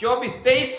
24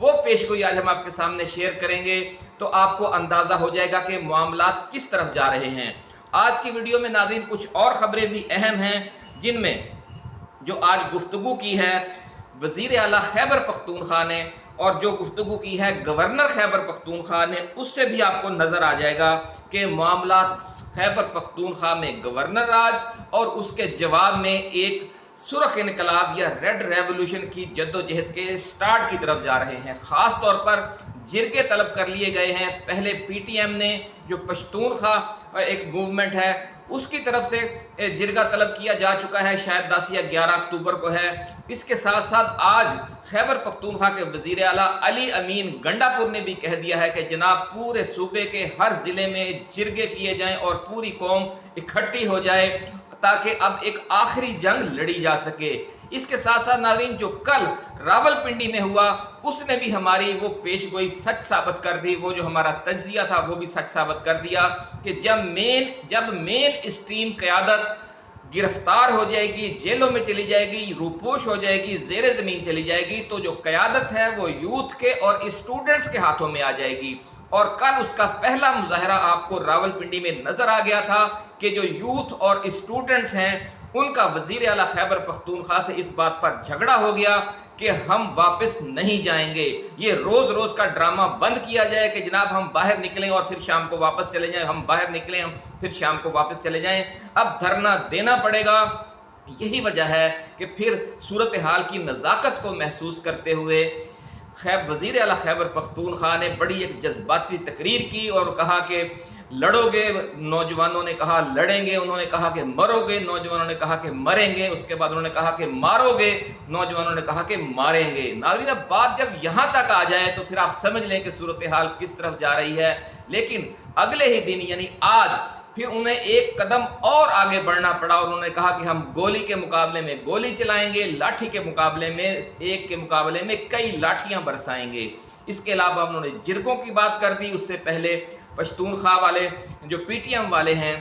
وہ پیش گوئی آج ہم آپ کے سامنے شیئر کریں گے، تو آپ کو اندازہ ہو جائے گا کہ معاملات کس طرف جا رہے ہیں۔ آج کی ویڈیو میں ناظرین کچھ اور خبریں بھی اہم ہیں، جن میں جو آج گفتگو کی ہے وزیر اعلیٰ خیبر پختونخوا نے، اور جو گفتگو کی ہے گورنر خیبر پختونخوا نے، اس سے بھی آپ کو نظر آ جائے گا کہ معاملات خیبر پختونخوا میں گورنر راج اور اس کے جواب میں ایک سرخ انقلاب یا ریڈ ریولوشن کی جد و جہد کے سٹارٹ کی طرف جا رہے ہیں۔ خاص طور پر جرگے طلب کر لیے گئے ہیں۔ پہلے پی ٹی ایم نے جو پشتونخوا ایک موومنٹ ہے اس کی طرف سے جرگہ طلب کیا جا چکا ہے، شاید 10 یا 11 اکتوبر کو ہے۔ اس کے ساتھ ساتھ آج خیبر پختونخوا کے وزیر اعلیٰ علی امین گنڈا پور نے بھی کہہ دیا ہے کہ جناب پورے صوبے کے ہر ضلع میں جرگے کیے جائیں اور پوری قوم اکٹھی ہو جائے تاکہ اب ایک آخری جنگ لڑی جا سکے۔ اس کے ساتھ ساتھ ناظرین جو کل راول پنڈی میں ہوا اس نے بھی ہماری وہ پیش گوئی سچ ثابت کر دی، وہ جو ہمارا تجزیہ تھا وہ بھی سچ ثابت کر دیا کہ جب مین اسٹریم قیادت گرفتار ہو جائے گی، جیلوں میں چلی جائے گی، روپوش ہو جائے گی، زیر زمین چلی جائے گی، تو جو قیادت ہے وہ یوتھ کے اور اسٹوڈنٹس کے ہاتھوں میں آ جائے گی۔ اور کل اس کا پہلا مظاہرہ آپ کو راول پنڈی میں نظر آ گیا تھا کہ جو یوتھ اور اسٹوڈنٹس ہیں ان کا وزیر اعلیٰ خیبر پختونخوا سے اس بات پر جھگڑا ہو گیا کہ ہم واپس نہیں جائیں گے، یہ روز روز کا ڈرامہ بند کیا جائے کہ جناب ہم باہر نکلیں اور پھر شام کو واپس چلے جائیں، ہم باہر نکلیں ہم پھر شام کو واپس چلے جائیں۔ اب دھرنا دینا پڑے گا۔ یہی وجہ ہے کہ پھر صورتحال کی نزاکت کو محسوس کرتے ہوئے وزیر اعلیٰ خیبر پختونخوا نے بڑی ایک جذباتی تقریر کی اور کہا کہ لڑو گے، نوجوانوں نے کہا لڑیں گے، انہوں نے کہا کہ مرو گے، نوجوانوں نے کہا کہ مریں گے، اس کے بعد انہوں نے کہا کہ مارو گے، نوجوانوں نے کہا کہ ماریں گے۔ ناظرین اب بات جب یہاں تک آ جائے تو پھر آپ سمجھ لیں کہ صورتحال کس طرف جا رہی ہے۔ لیکن اگلے ہی دن یعنی آج پھر انہیں ایک قدم اور آگے بڑھنا پڑا اور انہوں نے کہا کہ ہم گولی کے مقابلے میں گولی چلائیں گے، لاٹھی کے مقابلے میں ایک کے مقابلے میں کئی لاٹھیاں برسائیں گے۔ اس کے علاوہ انہوں نے جرگوں کی بات کر دی۔ اس سے پہلے پشتونخوا والے جو پی ٹی ایم والے ہیں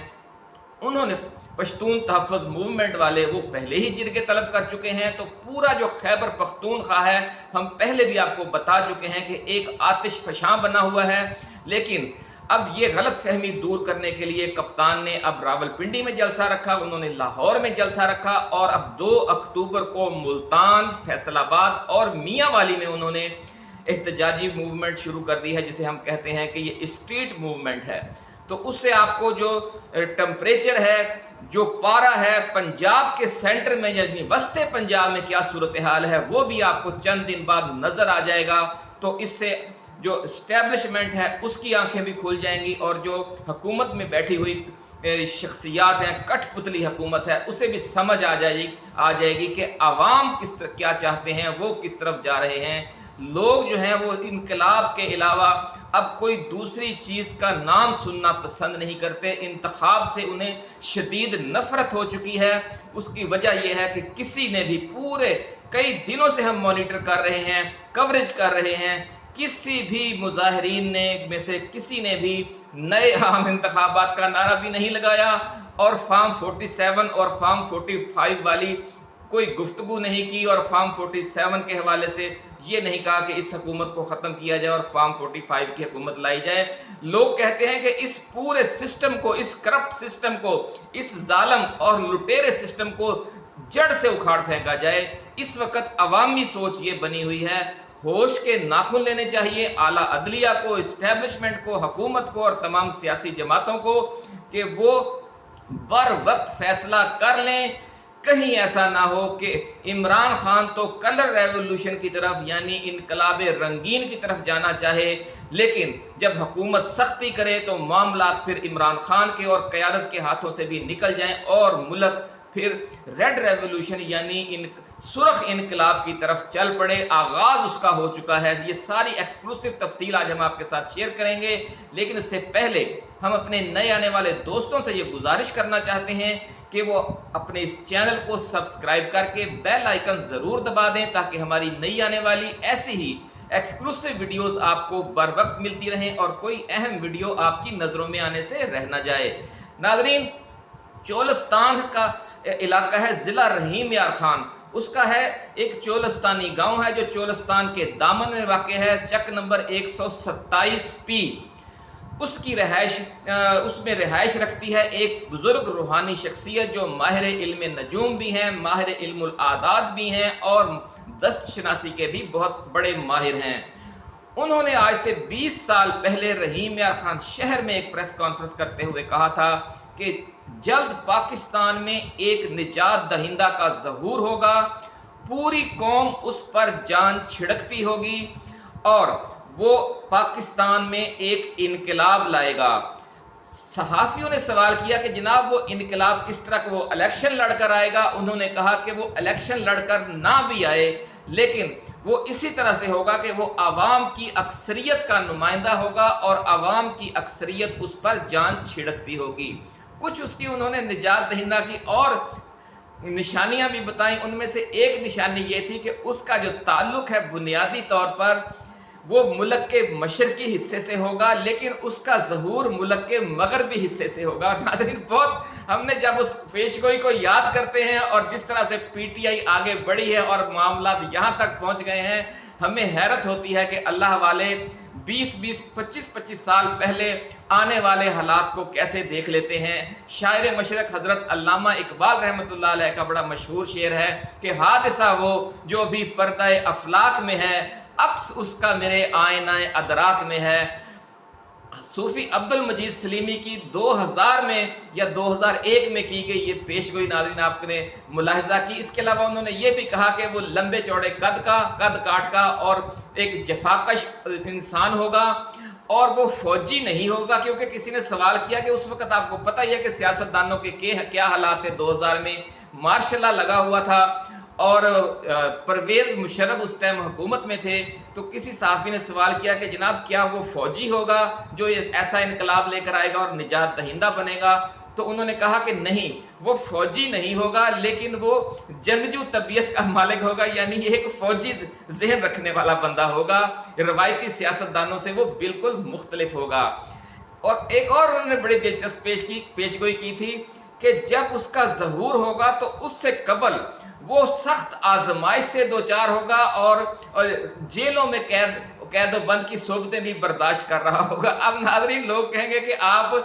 انہوں نے پشتون تحفظ موومنٹ والے وہ پہلے ہی جرگے طلب کر چکے ہیں۔ تو پورا جو خیبر پختونخوا ہے ہم پہلے بھی آپ کو بتا چکے ہیں کہ ایک آتش فشاں بنا ہوا ہے۔ لیکن اب یہ غلط فہمی دور کرنے کے لیے کپتان نے اب راول پنڈی میں جلسہ رکھا، انہوں نے لاہور میں جلسہ رکھا، اور اب 2 اکتوبر کو ملتان، فیصل آباد اور میاں والی میں انہوں نے احتجاجی موومنٹ شروع کر دی ہے، جسے ہم کہتے ہیں کہ یہ اسٹریٹ موومنٹ ہے۔ تو اس سے آپ کو جو ٹمپریچر ہے، جو پارا ہے پنجاب کے سینٹر میں یعنی وسط پنجاب میں کیا صورتحال ہے وہ بھی آپ کو چند دن بعد نظر آ جائے گا۔ تو اس سے جو اسٹیبلشمنٹ ہے اس کی آنکھیں بھی کھل جائیں گی، اور جو حکومت میں بیٹھی ہوئی شخصیات ہیں، کٹ پتلی حکومت ہے، اسے بھی سمجھ آ جائے گی کہ عوام کیا چاہتے ہیں، وہ کس طرف جا رہے ہیں۔ لوگ جو ہیں وہ انقلاب کے علاوہ اب کوئی دوسری چیز کا نام سننا پسند نہیں کرتے۔ انتخاب سے انہیں شدید نفرت ہو چکی ہے۔ اس کی وجہ یہ ہے کہ کسی نے بھی پورے کئی دنوں سے ہم مانیٹر کر رہے ہیں، کوریج کر رہے ہیں، کسی بھی مظاہرین میں سے کسی نے بھی نئے عام انتخابات کا نعرہ بھی نہیں لگایا، اور فارم 47 اور فارم 45 والی کوئی گفتگو نہیں کی، اور فارم 47 کے حوالے سے یہ نہیں کہا کہ اس حکومت کو ختم کیا جائے اور فارم 45 کی حکومت لائی جائے۔ لوگ کہتے ہیں کہ اس پورے سسٹم کو، اس کرپٹ سسٹم کو، اس ظالم اور لٹیرے سسٹم کو جڑ سے اکھاڑ پھینکا جائے۔ اس وقت عوامی سوچ یہ بنی ہوئی ہے، ہوش کے ناخن لینے چاہیے اعلیٰ عدلیہ کو، اسٹیبلشمنٹ کو، حکومت کو اور تمام سیاسی جماعتوں کو کہ وہ بر وقت فیصلہ کر لیں۔ کہیں ایسا نہ ہو کہ عمران خان تو کلر ریولوشن کی طرف یعنی انقلاب رنگین کی طرف جانا چاہے، لیکن جب حکومت سختی کرے تو معاملات پھر عمران خان کے اور قیادت کے ہاتھوں سے بھی نکل جائیں اور ملک پھر ریڈ ریولوشن یعنی سرخ انقلاب کی طرف چل پڑے۔ آغاز اس کا ہو چکا ہے۔ یہ ساری ایکسکلوسیو تفصیل آج ہم آپ کے ساتھ شیئر کریں گے، لیکن اس سے پہلے ہم اپنے نئے آنے والے دوستوں سے یہ گزارش کرنا چاہتے ہیں کہ وہ اپنے اس چینل کو سبسکرائب کر کے بیل آئیکن ضرور دبا دیں تاکہ ہماری نئی آنے والی ایسی ہی ایکسکلوسیو ویڈیوز آپ کو بر وقت ملتی رہیں اور کوئی اہم ویڈیو آپ کی نظروں میں آنے سے رہ نہ جائے۔ ناظرین، چولستان کا علاقہ ہے ضلع رحیم یار خان، اس کا ہے ایک چولستانی گاؤں ہے جو چولستان کے دامن میں واقع ہے، چک نمبر 127 اس کی اس میں رہائش رکھتی ہے ایک بزرگ روحانی شخصیت جو ماہر علم نجوم بھی ہیں، ماہر علم العادات بھی ہیں اور دست شناسی کے بھی بہت بڑے ماہر ہیں۔ انہوں نے آج سے 20 سال پہلے رحیم یار خان شہر میں ایک پریس کانفرنس کرتے ہوئے کہا تھا کہ جلد پاکستان میں ایک نجات دہندہ کا ظہور ہوگا، پوری قوم اس پر جان چھڑکتی ہوگی اور وہ پاکستان میں ایک انقلاب لائے گا۔ صحافیوں نے سوال کیا کہ جناب وہ انقلاب کس طرح وہ الیکشن لڑ کر آئے گا؟ انہوں نے کہا کہ وہ الیکشن لڑ کر نہ بھی آئے لیکن وہ اسی طرح سے ہوگا کہ وہ عوام کی اکثریت کا نمائندہ ہوگا اور عوام کی اکثریت اس پر جان چھڑکتی ہوگی۔ کچھ اس کی انہوں نے نجات دہندہ کی اور نشانیاں بھی بتائیں، ان میں سے ایک نشانی یہ تھی کہ اس کا جو تعلق ہے بنیادی طور پر وہ ملک کے مشرقی حصے سے ہوگا لیکن اس کا ظہور ملک کے مغربی حصے سے ہوگا۔ ناظرین بہت ہم نے جب اس پیشگوئی کو یاد کرتے ہیں اور جس طرح سے پی ٹی آئی آگے بڑھی ہے اور معاملات یہاں تک پہنچ گئے ہیں، ہمیں حیرت ہوتی ہے کہ اللہ والے 25 سال پہلے آنے والے حالات کو کیسے دیکھ لیتے ہیں۔ شاعر مشرق حضرت علامہ اقبال رحمۃ اللہ علیہ کا بڑا مشہور شعر ہے کہ حادثہ وہ جو بھی پردہ افلاک میں ہے، عکس اس کا میرے آئینہ ادراک میں ہے۔ صوفی عبد المجید سلیمی کی 2000 میں یا 2001 میں کی گئی یہ پیشگوئی ناظرین آپ نے ملاحظہ کی۔ اس کے علاوہ انہوں نے یہ بھی کہا کہ وہ لمبے چوڑے قد کاٹ کا اور ایک جفاکش انسان ہوگا اور وہ فوجی نہیں ہوگا، کیونکہ کسی نے سوال کیا کہ اس وقت آپ کو پتہ ہی ہے کہ سیاستدانوں کے کیا حالات تھے۔ 2000 میں مارشل لا لگا ہوا تھا اور پرویز مشرف اس ٹائم حکومت میں تھے، تو کسی صحافی نے سوال کیا کہ جناب کیا وہ فوجی ہوگا جو ایسا انقلاب لے کر آئے گا اور نجات دہندہ بنے گا؟ تو انہوں نے کہا کہ نہیں، وہ فوجی نہیں ہوگا لیکن وہ جنگجو طبیعت کا مالک ہوگا، یعنی یہ ایک فوجی ذہن رکھنے والا بندہ ہوگا، روایتی سیاستدانوں سے وہ بالکل مختلف ہوگا۔ اور ایک اور انہوں نے بڑی دلچسپ پیشگوئی کی تھی کہ جب اس کا ظہور ہوگا تو اس سے قبل وہ سخت آزمائش سے دوچار ہوگا اور جیلوں میں قید و بند کی صحبتیں بھی برداشت کر رہا ہوگا۔ اب ناظرین لوگ کہیں گے کہ آپ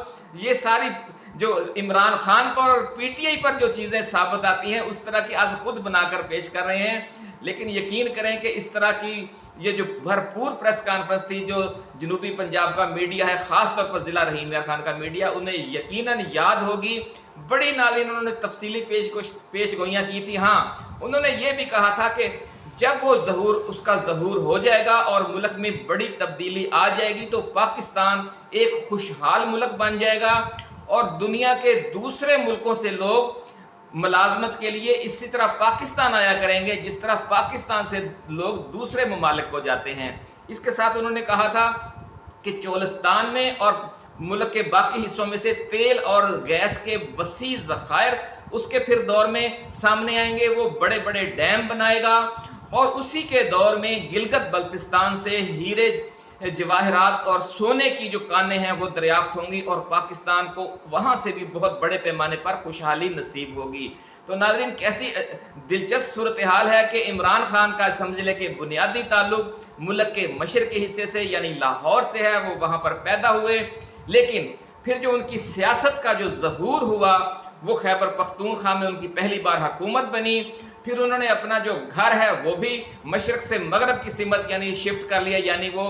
یہ ساری جو عمران خان پر اور پی ٹی آئی پر جو چیزیں ثابت آتی ہیں اس طرح کی آج خود بنا کر پیش کر رہے ہیں، لیکن یقین کریں کہ اس طرح کی یہ جو بھرپور پریس کانفرنس تھی جو جنوبی پنجاب کا میڈیا ہے، خاص طور پر ضلع رحیم یار خان کا میڈیا، انہیں یقیناً یاد ہوگی۔ بڑی ناظرین انہوں نے تفصیلی پیش گوئیاں کی تھی۔ ہاں انہوں نے یہ بھی کہا تھا کہ جب وہ اس کا ظہور ہو جائے گا اور ملک میں بڑی تبدیلی آ جائے گی تو پاکستان ایک خوشحال ملک بن جائے گا اور دنیا کے دوسرے ملکوں سے لوگ ملازمت کے لیے اسی طرح پاکستان آیا کریں گے جس طرح پاکستان سے لوگ دوسرے ممالک کو جاتے ہیں۔ اس کے ساتھ انہوں نے کہا تھا کہ چولستان میں اور ملک کے باقی حصوں میں سے تیل اور گیس کے وسیع ذخائر اس کے پھر دور میں سامنے آئیں گے، وہ بڑے بڑے ڈیم بنائے گا اور اسی کے دور میں گلگت بلتستان سے ہیرے جواہرات اور سونے کی جو کانیں ہیں وہ دریافت ہوں گی اور پاکستان کو وہاں سے بھی بہت بڑے پیمانے پر خوشحالی نصیب ہوگی۔ تو ناظرین کیسی دلچسپ صورتحال ہے کہ عمران خان کا سمجھ لے کہ بنیادی تعلق ملک کے مشرقی حصے سے یعنی لاہور سے ہے، وہ وہاں پر پیدا ہوئے، لیکن پھر جو ان کی سیاست کا جو ظہور ہوا وہ خیبر پختونخوا میں ان کی پہلی بار حکومت بنی۔ پھر انہوں نے اپنا جو گھر ہے وہ بھی مشرق سے مغرب کی سمت یعنی شفٹ کر لیا، یعنی وہ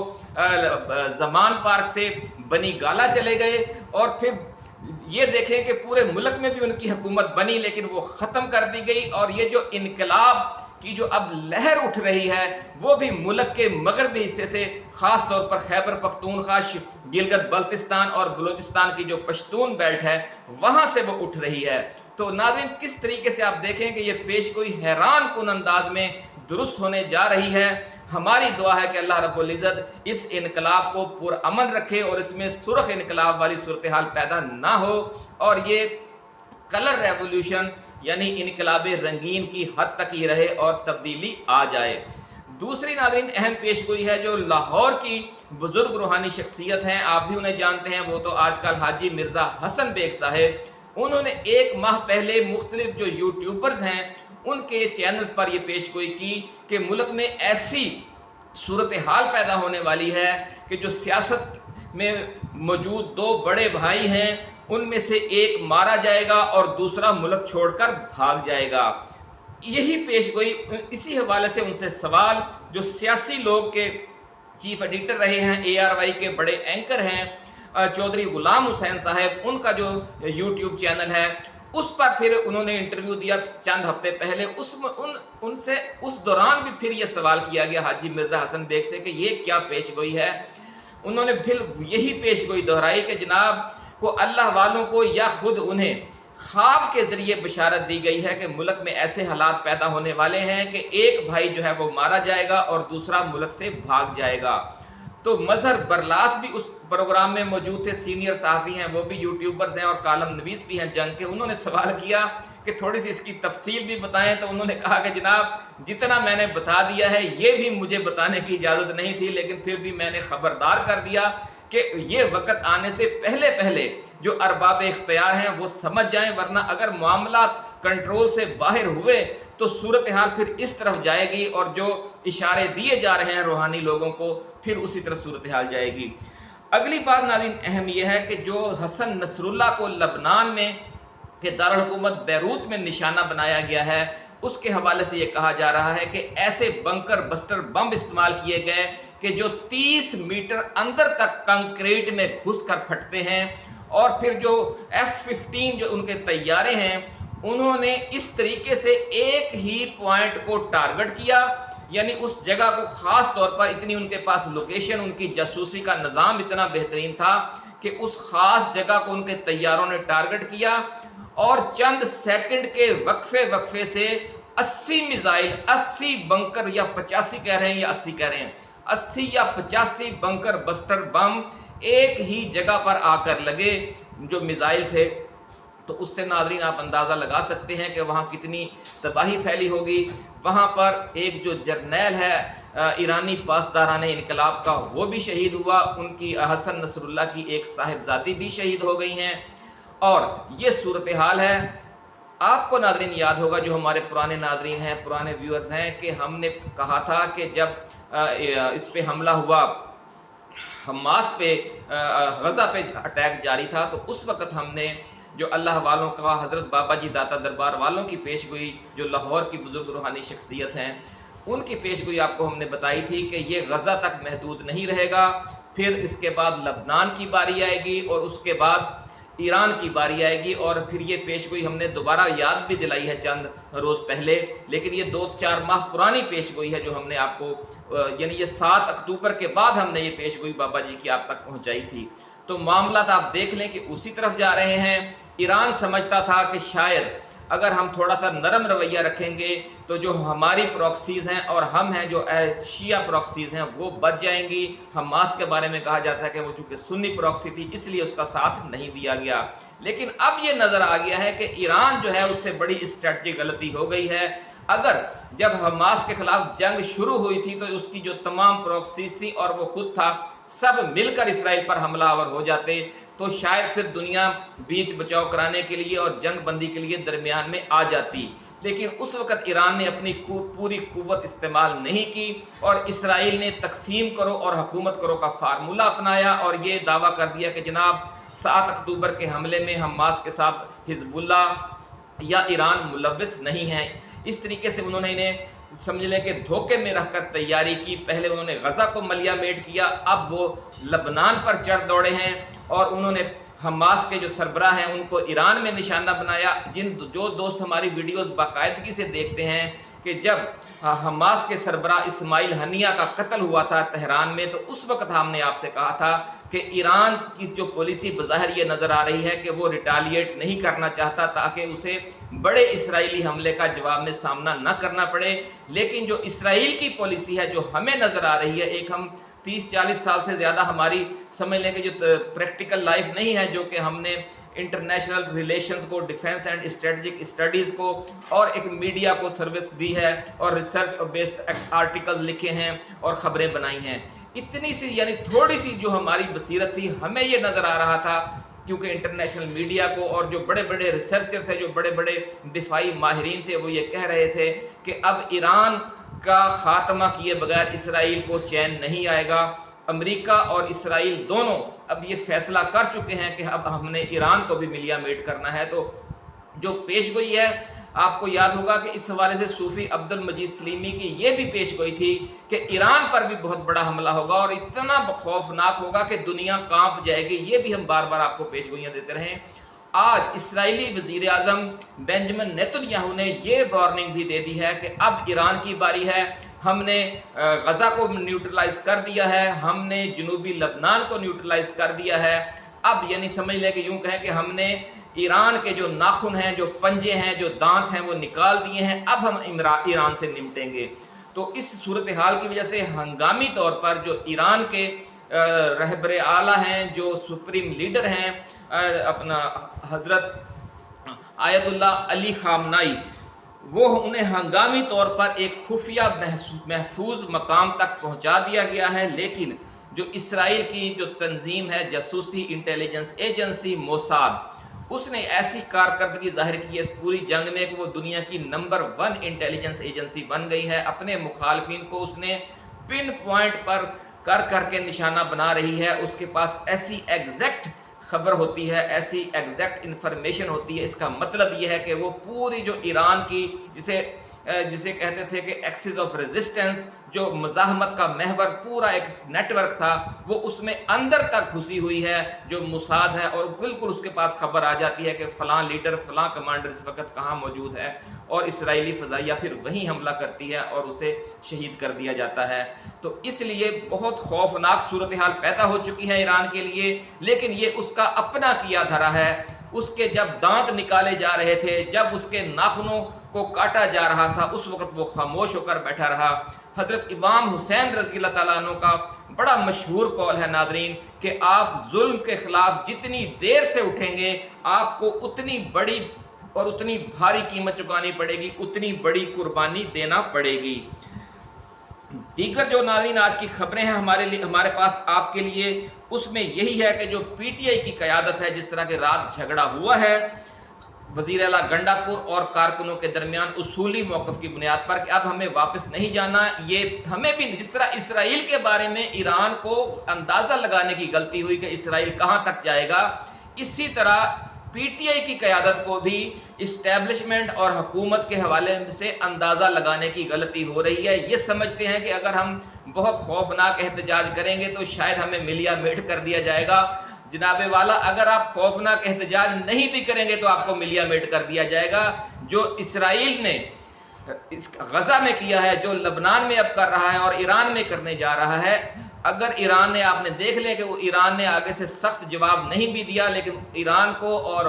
زمان پارک سے بنی گالا چلے گئے اور پھر یہ دیکھیں کہ پورے ملک میں بھی ان کی حکومت بنی لیکن وہ ختم کر دی گئی اور یہ جو انقلاب کی جو اب لہر اٹھ رہی ہے وہ بھی ملک کے مغربی حصے سے، خاص طور پر خیبر پختونخوا، گلگت بلتستان اور بلوچستان کی جو پشتون بیلٹ ہے وہاں سے وہ اٹھ رہی ہے۔ تو ناظرین کس طریقے سے آپ دیکھیں کہ یہ پیشگوئی حیران کن انداز میں درست ہونے جا رہی ہے۔ ہماری دعا ہے کہ اللہ رب العزت اس انقلاب کو پرامن رکھے اور اس میں سرخ انقلاب والی صورتحال پیدا نہ ہو اور یہ کلر ریولوشن یعنی انقلاب رنگین کی حد تک ہی رہے اور تبدیلی آ جائے۔ دوسری ناظرین اہم پیشگوئی ہے جو لاہور کی بزرگ روحانی شخصیت ہیں، آپ بھی انہیں جانتے ہیں، وہ تو آج کل حاجی مرزا حسن بیگ صاحب۔ انہوں نے 1 ماہ پہلے مختلف جو یوٹیوبرز ہیں ان کے چینلز پر یہ پیش گوئی کی کہ ملک میں ایسی صورتحال پیدا ہونے والی ہے کہ جو سیاست میں موجود دو بڑے بھائی ہیں ان میں سے ایک مارا جائے گا اور دوسرا ملک چھوڑ کر بھاگ جائے گا۔ یہی پیش گوئی، اسی حوالے سے ان سے سوال جو سیاسی لوگ کے چیف ایڈیٹر رہے ہیں، ARY کے بڑے اینکر ہیں چودھری غلام حسین صاحب، ان کا جو یوٹیوب چینل ہے اس پر پھر انہوں نے انٹرویو دیا چند ہفتے پہلے، ان سے اس دوران بھی پھر یہ سوال کیا گیا حاجی مرزا حسن بیگ سے کہ یہ کیا پیش گوئی ہے۔ انہوں نے پھر یہی پیش گوئی دہرائی کہ جناب کو اللہ والوں کو یا خود انہیں خواب کے ذریعے بشارت دی گئی ہے کہ ملک میں ایسے حالات پیدا ہونے والے ہیں کہ ایک بھائی جو ہے وہ مارا جائے گا اور دوسرا ملک سے بھاگ جائے گا۔ تو مظہر برلاس بھی اس پروگرام میں موجود تھے، سینئر صحافی ہیں، وہ بھی یوٹیوبرز ہیں اور کالم نویس بھی ہیں جنگ کے۔ انہوں نے سوال کیا کہ تھوڑی سی اس کی تفصیل بھی بتائیں، تو انہوں نے کہا کہ جناب جتنا میں نے بتا دیا ہے یہ بھی مجھے بتانے کی اجازت نہیں تھی، لیکن پھر بھی میں نے خبردار کر دیا کہ یہ وقت آنے سے پہلے جو ارباب اختیار ہیں وہ سمجھ جائیں، ورنہ اگر معاملات کنٹرول سے باہر ہوئے تو صورتحال پھر اس طرف جائے گی، اور جو اشارے دیے جا رہے ہیں روحانی لوگوں کو پھر اسی طرح صورتحال جائے گی۔ اگلی بات ناظرین اہم یہ ہے کہ جو حسن نصر اللہ کو لبنان میں کہ دارالحکومت بیروت میں نشانہ بنایا گیا ہے، اس کے حوالے سے یہ کہا جا رہا ہے کہ ایسے بنکر بسٹر بم استعمال کیے گئے کہ جو 30 میٹر اندر تک کنکریٹ میں گھس کر پھٹتے ہیں، اور پھر جو F-15 جو ان کے طیارے ہیں انہوں نے اس طریقے سے ایک ہی پوائنٹ کو ٹارگٹ کیا، یعنی اس جگہ کو خاص طور پر اتنی ان کے پاس لوکیشن، ان کی جاسوسی کا نظام اتنا بہترین تھا کہ اس خاص جگہ کو ان کے طیاروں نے ٹارگٹ کیا، اور چند سیکنڈ کے وقفے سے 80 میزائل، 80 بنکر یا 85 کہہ رہے ہیں یا 80 کہہ رہے ہیں، 80 یا 85 بنکر بسٹر بم ایک ہی جگہ پر آ کر لگے جو میزائل تھے۔ تو اس سے ناظرین آپ اندازہ لگا سکتے ہیں کہ وہاں کتنی تباہی پھیلی ہوگی۔ وہاں پر ایک جو جرنیل ہے ایرانی پاسداران انقلاب کا وہ بھی شہید ہوا، ان کی حسن نصر اللہ کی ایک صاحبزادی بھی شہید ہو گئی ہیں، اور یہ صورتحال ہے۔ آپ کو ناظرین یاد ہوگا جو ہمارے پرانے ناظرین ہیں، پرانے ویورز ہیں، کہ ہم نے کہا تھا کہ جب اس پہ حملہ ہوا، حماس پہ غزہ پہ اٹیک جاری تھا، تو اس وقت ہم نے جو اللہ والوں کا حضرت بابا جی داتا دربار والوں کی پیش گوئی، جو لاہور کی بزرگ روحانی شخصیت ہیں، ان کی پیش گوئی آپ کو ہم نے بتائی تھی کہ یہ غزہ تک محدود نہیں رہے گا، پھر اس کے بعد لبنان کی باری آئے گی، اور اس کے بعد ایران کی باری آئے گی، اور پھر یہ پیش گوئی ہم نے دوبارہ یاد بھی دلائی ہے چند روز پہلے، لیکن یہ 2-4 ماہ پرانی پیش گوئی ہے جو ہم نے آپ کو، یعنی یہ 7 اکتوبر کے بعد ہم نے یہ پیش گوئی بابا جی کی آپ تک پہنچائی تھی۔ تو معاملات آپ دیکھ لیں کہ اسی طرف جا رہے ہیں۔ ایران سمجھتا تھا کہ شاید اگر ہم تھوڑا سا نرم رویہ رکھیں گے تو جو ہماری پروکسیز ہیں اور ہم ہیں جو شیعہ پروکسیز ہیں وہ بچ جائیں گی۔ حماس کے بارے میں کہا جاتا ہے کہ وہ چونکہ سنی پروکسی تھی اس لیے اس کا ساتھ نہیں دیا گیا، لیکن اب یہ نظر آ گیا ہے کہ ایران جو ہے اس سے بڑی اسٹریٹجی غلطی ہو گئی ہے۔ اگر جب حماس کے خلاف جنگ شروع ہوئی تھی تو اس کی جو تمام پروکسیز تھی اور وہ خود تھا، سب مل کر اسرائیل پر حملہ آور ہو جاتے تو شاید پھر دنیا بیچ بچاؤ کرانے کے لیے اور جنگ بندی کے لیے درمیان میں آ جاتی، لیکن اس وقت ایران نے اپنی پوری قوت استعمال نہیں کی، اور اسرائیل نے تقسیم کرو اور حکومت کرو کا فارمولہ اپنایا، اور یہ دعویٰ کر دیا کہ جناب 7 اکتوبر کے حملے میں حماس کے ساتھ حزب اللہ یا ایران ملوث نہیں ہیں۔ اس طریقے سے انہوں نے انہیں سمجھ لیں کہ دھوکے میں رکھ کر تیاری کی۔ پہلے انہوں نے غزہ کو ملیا میٹ کیا، اب وہ لبنان پر چڑھ دوڑے ہیں، اور انہوں نے حماس کے جو سربراہ ہیں ان کو ایران میں نشانہ بنایا۔ جو دوست ہماری ویڈیوز باقاعدگی سے دیکھتے ہیں کہ جب حماس کے سربراہ اسماعیل ہنیہ کا قتل ہوا تھا تہران میں، تو اس وقت ہم نے آپ سے کہا تھا کہ ایران کی جو پالیسی بظاہر یہ نظر آ رہی ہے کہ وہ ریٹالیٹ نہیں کرنا چاہتا تاکہ اسے بڑے اسرائیلی حملے کا جواب میں سامنا نہ کرنا پڑے، لیکن جو اسرائیل کی پالیسی ہے جو ہمیں نظر آ رہی ہے، ایک ہم 30-40 سال سے زیادہ ہماری سمجھ لیں کہ جو پریکٹیکل لائف نہیں ہے، جو کہ ہم نے انٹرنیشنل ریلیشنز کو، ڈیفنس اینڈ اسٹریٹجک اسٹڈیز کو اور ایک میڈیا کو سروس دی ہے، اور ریسرچ بیسڈ آرٹیکلز لکھے ہیں اور خبریں بنائی ہیں، اتنی سی یعنی تھوڑی سی جو ہماری بصیرت تھی، ہمیں یہ نظر آ رہا تھا کیونکہ انٹرنیشنل میڈیا کو اور جو بڑے بڑے ریسرچر تھے، جو بڑے بڑے دفاعی ماہرین تھے، وہ یہ کہہ رہے تھے کہ اب ایران کا خاتمہ کیے بغیر اسرائیل کو چین نہیں آئے گا۔ امریکہ اور اسرائیل دونوں اب یہ فیصلہ کر چکے ہیں کہ اب ہم نے ایران کو بھی ملیا میٹ کرنا ہے۔ تو جو پیش گوئی ہے، آپ کو یاد ہوگا کہ اس حوالے سے صوفی عبد المجید سلیمی کی یہ بھی پیش گوئی تھی کہ ایران پر بھی بہت بڑا حملہ ہوگا اور اتنا خوفناک ہوگا کہ دنیا کانپ جائے گی۔ یہ بھی ہم بار بار آپ کو پیش گوئیاں دیتے رہیں۔ آج اسرائیلی وزیر اعظم بنجمن نیتن یاہو نے یہ وارننگ بھی دے دی ہے کہ اب ایران کی باری ہے، ہم نے غزہ کو نیوٹرلائز کر دیا ہے، ہم نے جنوبی لبنان کو نیوٹرلائز کر دیا ہے، اب یعنی سمجھ لیں کہ یوں کہیں کہ ہم نے ایران کے جو ناخن ہیں، جو پنجے ہیں، جو دانت ہیں، وہ نکال دیے ہیں، اب ہم ایران سے نمٹیں گے۔ تو اس صورتحال کی وجہ سے ہنگامی طور پر جو ایران کے رہبر اعلیٰ ہیں، جو سپریم لیڈر ہیں، اپنا حضرت آیت اللہ علی خامنائی، وہ انہیں ہنگامی طور پر ایک خفیہ محفوظ مقام تک پہنچا دیا گیا ہے، لیکن جو اسرائیل کی جو تنظیم ہے، جاسوسی انٹیلیجنس ایجنسی موساد، اس نے ایسی کارکردگی ظاہر کی ہے اس پوری جنگ میں کہ وہ دنیا کی نمبر 1 انٹیلیجنس ایجنسی بن گئی ہے۔ اپنے مخالفین کو اس نے پن پوائنٹ پر کر کر کے نشانہ بنا رہی ہے۔ اس کے پاس ایسی ایگزیکٹ خبر ہوتی ہے، ایسی ایگزیکٹ انفارمیشن ہوتی ہے۔ اس کا مطلب یہ ہے کہ وہ پوری جو ایران کی جسے کہتے تھے کہ ایکسس آف ریزسٹنس، جو مزاحمت کا محور پورا ایک نیٹ ورک تھا، وہ اس میں اندر تک گھسی ہوئی ہے جو موساد ہے، اور بالکل اس کے پاس خبر آ جاتی ہے کہ فلاں لیڈر، فلاں کمانڈر اس وقت کہاں موجود ہے، اور اسرائیلی فضائیہ پھر وہیں حملہ کرتی ہے اور اسے شہید کر دیا جاتا ہے۔ تو اس لیے بہت خوفناک صورتحال پیدا ہو چکی ہے ایران کے لیے، لیکن یہ اس کا اپنا کیا دھرا ہے۔ اس کے جب دانت نکالے جا رہے تھے، جب اس کے ناخنوں کو کاٹا جا رہا تھا، اس وقت وہ خاموش ہو کر بیٹھا رہا۔ حضرت امام حسین رضی اللہ تعالیٰ عنہ کا بڑا مشہور قول ہے ناظرین کہ آپ ظلم کے خلاف جتنی دیر سے اٹھیں گے، آپ کو اتنی بڑی اور اتنی بھاری قیمت چکانی پڑے گی، اتنی بڑی قربانی دینا پڑے گی۔ دیگر جو ناظرین آج کی خبریں ہیں ہمارے پاس آپ کے لیے، اس میں یہی ہے کہ جو پی ٹی آئی کی قیادت ہے، جس طرح کہ رات جھگڑا ہوا ہے وزیر اعلیٰ گنڈاپور اور کارکنوں کے درمیان اصولی موقف کی بنیاد پر کہ اب ہمیں واپس نہیں جانا، یہ ہمیں بھی جس طرح اسرائیل کے بارے میں ایران کو اندازہ لگانے کی غلطی ہوئی کہ اسرائیل کہاں تک جائے گا، اسی طرح پی ٹی آئی کی قیادت کو بھی اسٹیبلشمنٹ اور حکومت کے حوالے سے اندازہ لگانے کی غلطی ہو رہی ہے۔ یہ سمجھتے ہیں کہ اگر ہم بہت خوفناک احتجاج کریں گے تو شاید ہمیں ملیا میٹ کر دیا جائے گا۔ جناب والا، اگر آپ خوفناک احتجاج نہیں بھی کریں گے تو آپ کو ملیا میٹ کر دیا جائے گا۔ جو اسرائیل نے اس غزہ میں کیا ہے، جو لبنان میں اب کر رہا ہے اور ایران میں کرنے جا رہا ہے، اگر ایران نے، آپ نے دیکھ لیں کہ وہ ایران نے آگے سے سخت جواب نہیں بھی دیا، لیکن ایران کو اور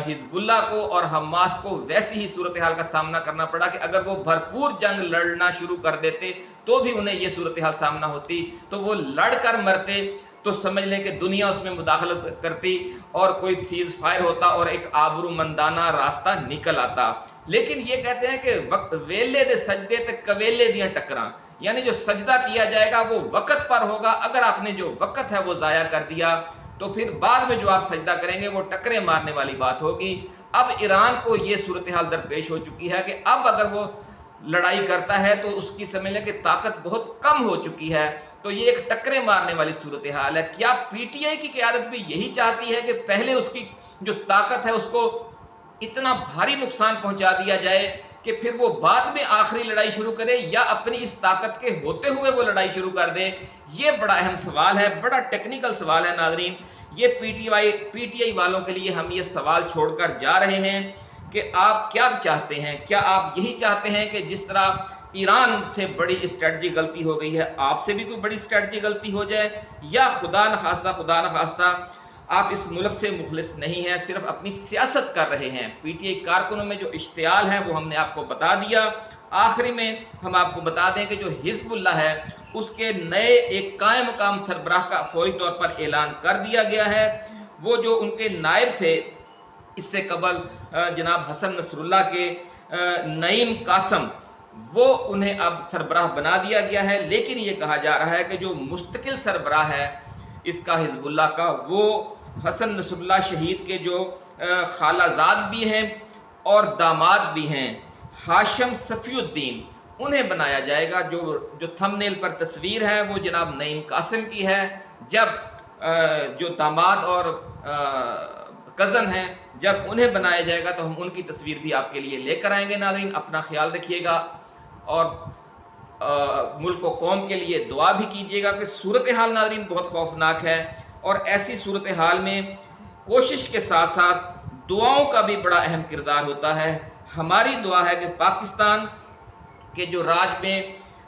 حزب اللہ کو اور حماس کو ویسی ہی صورتحال کا سامنا کرنا پڑا کہ اگر وہ بھرپور جنگ لڑنا شروع کر دیتے تو بھی انہیں یہ صورتحال سامنا ہوتی، تو وہ لڑ کر مرتے تو سمجھ لیں کہ دنیا اس میں مداخلت کرتی اور کوئی سیز فائر ہوتا اور ایک آبرو مندانہ راستہ نکل آتا۔ لیکن یہ کہتے ہیں کہ ویلے دے سجدے تے کویلے دیاں ٹکراں، یعنی جو سجدہ کیا جائے گا وہ وقت پر ہوگا۔ اگر آپ نے جو وقت ہے وہ ضائع کر دیا تو پھر بعد میں جو آپ سجدہ کریں گے وہ ٹکرے مارنے والی بات ہوگی۔ اب ایران کو یہ صورتحال درپیش ہو چکی ہے کہ اب اگر وہ لڑائی کرتا ہے تو اس کی سمجھ لیں کہ طاقت بہت کم ہو چکی ہے، تو یہ ایک ٹکرے مارنے والی صورتحال ہے۔ کیا پی ٹی آئی کی قیادت بھی یہی چاہتی ہے کہ پہلے اس کی جو طاقت ہے اس کو اتنا بھاری نقصان پہنچا دیا جائے کہ پھر وہ بعد میں آخری لڑائی شروع کرے، یا اپنی اس طاقت کے ہوتے ہوئے وہ لڑائی شروع کر دے؟ یہ بڑا اہم سوال ہے، بڑا ٹیکنیکل سوال ہے ناظرین۔ یہ پی ٹی آئی والوں کے لیے ہم یہ سوال چھوڑ کر جا رہے ہیں کہ آپ کیا چاہتے ہیں؟ کیا آپ یہی چاہتے ہیں کہ جس طرح ایران سے بڑی اسٹریٹجی غلطی ہو گئی ہے، آپ سے بھی کوئی بڑی اسٹریٹجی غلطی ہو جائے، یا خدا نخواستہ آپ اس ملک سے مخلص نہیں ہیں، صرف اپنی سیاست کر رہے ہیں؟ پی ٹی آئی کارکنوں میں جو اشتعال ہے وہ ہم نے آپ کو بتا دیا۔ آخری میں ہم آپ کو بتا دیں کہ جو حزب اللہ ہے اس کے نئے ایک قائم مقام سربراہ کا فوری طور پر اعلان کر دیا گیا ہے۔ وہ جو ان کے نائب تھے اس سے قبل جناب حسن نصر اللہ کے نعیم قاسم، وہ انہیں اب سربراہ بنا دیا گیا ہے، لیکن یہ کہا جا رہا ہے کہ جو مستقل سربراہ ہے اس کا حزب اللہ کا، وہ حسن نصراللہ شہید کے جو خالہ زاد بھی ہیں اور داماد بھی ہیں، ہاشم صفی الدین، انہیں بنایا جائے گا۔ جو تھم نیل پر تصویر ہے وہ جناب نعیم قاسم کی ہے۔ جب جو داماد اور کزن ہیں جب انہیں بنایا جائے گا تو ہم ان کی تصویر بھی آپ کے لیے لے کر آئیں گے۔ ناظرین اپنا خیال رکھیے گا اور ملک و قوم کے لیے دعا بھی کیجیے گا کہ صورتحال ناظرین بہت خوفناک ہے، اور ایسی صورتحال میں کوشش کے ساتھ ساتھ دعاؤں کا بھی بڑا اہم کردار ہوتا ہے۔ ہماری دعا ہے کہ پاکستان کے جو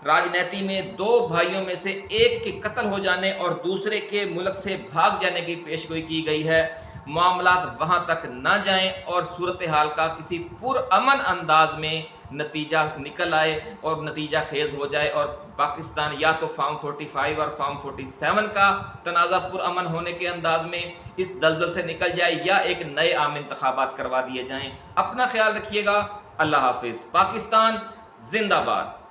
راجنیتی میں دو بھائیوں میں سے ایک کے قتل ہو جانے اور دوسرے کے ملک سے بھاگ جانے کی پیشگوئی کی گئی ہے، معاملات وہاں تک نہ جائیں اور صورتحال کا کسی پرامن انداز میں نتیجہ نکل آئے اور نتیجہ خیز ہو جائے، اور پاکستان یا تو فارم 45 اور فارم 47 کا تنازع پرامن ہونے کے انداز میں اس دلدل سے نکل جائے، یا ایک نئے عام انتخابات کروا دیے جائیں۔ اپنا خیال رکھیے گا۔ اللہ حافظ۔ پاکستان زندہ باد۔